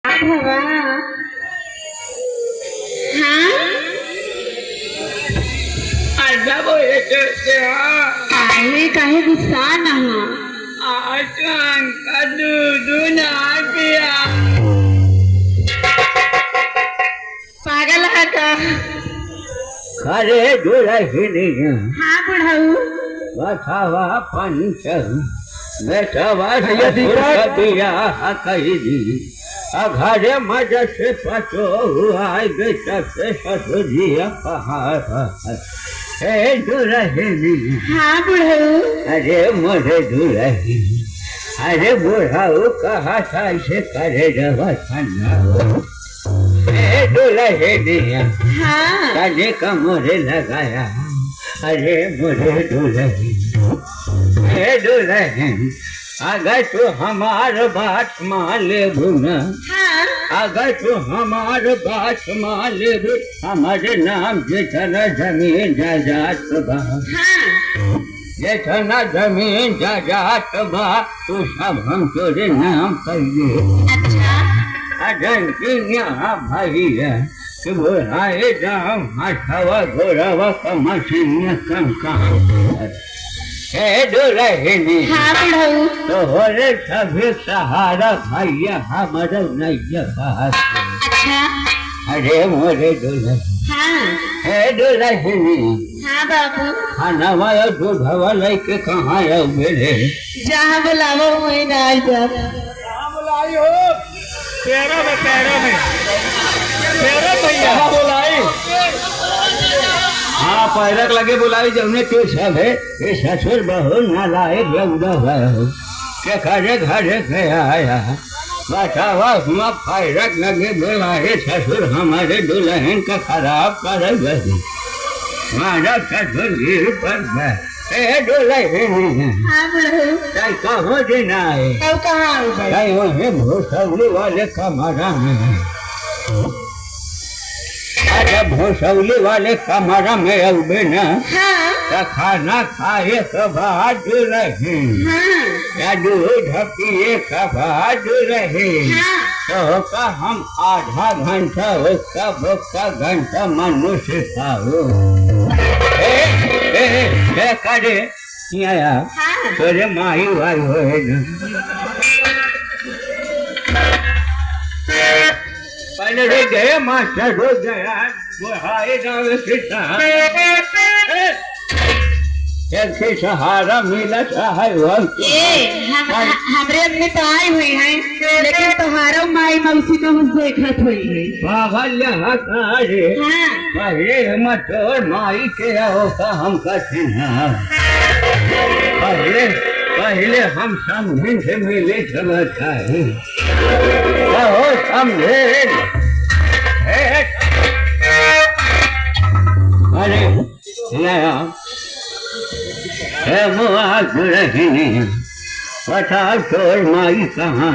भावा हाँ आजा बोले आहे काहे गुस्सा ना आकांक का दूध ना पिया पागल है का खरे दुलहिनी हाँ बुढ़ाऊ बथावा पंच बेटवा दिया कही दी घरे मजा से पचो हुआ बेटा से ससुरिया पहाड़ हे दुलहिनी हाँ बुढ़ाऊ अरे मोरे दुलहिनी अरे बुढ़ाऊ कहा था इसे करे रवा ठंडा हे दुलहिनी हाँ काजे का मोरे लगाया अरे मोरे दुलहिनी हे दुलहिनी अगर तू हमार बात मान ले भूना हाँ अगर तू हमार बात मान ले हमारे नाम जितना जमीन जायदाद बा हाँ जितना जमीन जायदाद बा तू सब हम तेरे नाम करिए अच्छा अजन की यहाँ भाई है कि बुढ़ाए जाम हटावा घोड़ावा का मशीन कम कहाँ हे दुलहिनी हाँ बुढ़ाऊ तोहरे सभी सहारा भैया हमारा नैया पास अच्छा अरे मोरे दुलहिनी हाँ हे दुलहिनी हाँ बाबू खाना वाला दूधवा लेके कहाँ आओ मेरे जहाँ बुलावो वही डाल जा बुलाई हो पैरों में भैया बुलाई हाँ पैरक लगे बुलाई जमने क्यों सब है ये ससुर बहु नालायक लगता है के घरे घरे गया आया बतावा हुआ पैरक लगे बुलाए ससुर हमारे दुल्हन का खराब कर गए हमारा ससुर गिर पर गए दुल्हन हाँ बुढ़ाऊ चाहे कहो देना है तब कहाँ आओ भाई चाहे वही भूसौली वाले कमरा में अरे भूसौली वाले कमरा में अबे न हाँ तो खाना खाए के बाद रहे हाँ या दूध पिए के बाद रहे हाँ तो का हम आधा घंटा उसका घंटा मनुष्य खाओ करे यहाँ हाँ तोरे माही भाई हो पहले रो गए मास्टर रो गया वो हाय गाँव के सहारा मिला चाहे हमरे अपने तो आई हुई है लेकिन तुम्हारा माई मौसी तो मुझे देखत हुई है पागल यहाँ रे हाँ पहले मटोर माई के आओ का हम कहते हैं पहले हम समझे से मिले चला चाहे कहो समझे अरे मुआ दुलहिनी बता तोर माई कहाँ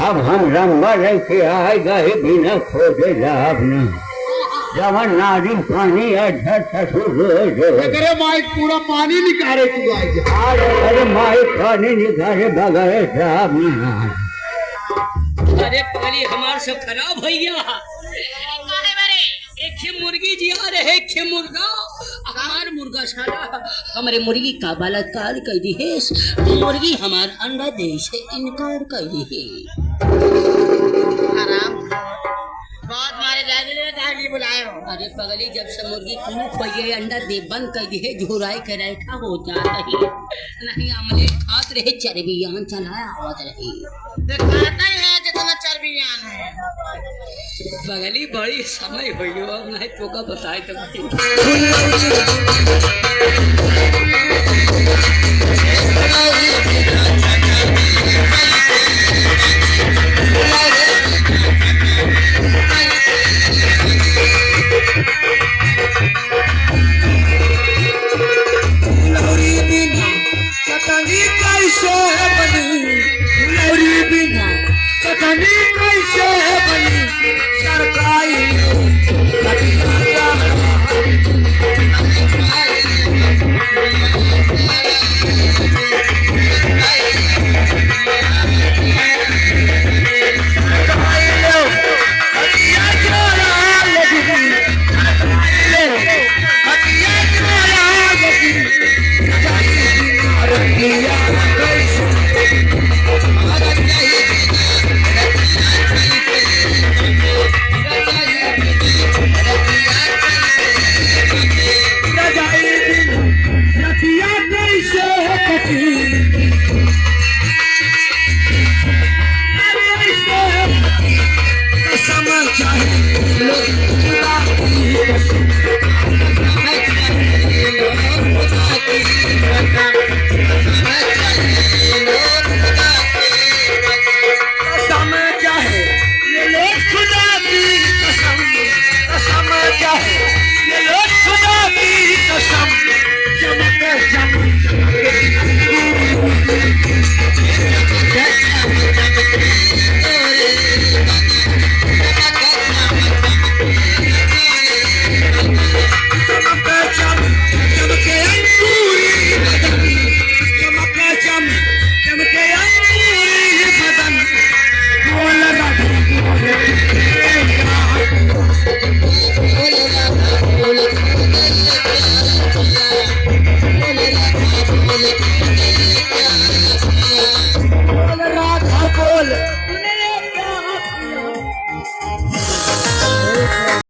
अब हम रंगा लेके आए गए बिना खोजे लाभ न जवन नारी पानी अधर ससुर अरे माई पूरा पानी निकाले तू आज अरे माई पानी निकाले बगैर साहब न अरे पानी हमार सब खराब हो गया एक मुर्गी जिया रहे खे मुर्गा हमार मुर्गा सारा हमारे मुर्गी का बलात्कार कर दी है मुर्गी हमार अंडा दे से इनकार कर दी है आराम बहुत मारे लागे गाड़ी बुलाए हो अरे पगली जब से मुर्गी कूक हो गई अंडा दे बंद कर दी है झुराई कर रखा हो जाता है नहीं अमले खात रहे चर्बी यहाँ चलाया आवत रही दिखाता ही है जितना चर्बी यान है बगली बड़ी समय हुई हो नहीं तो का बताए तो सरकारी चाहे लोग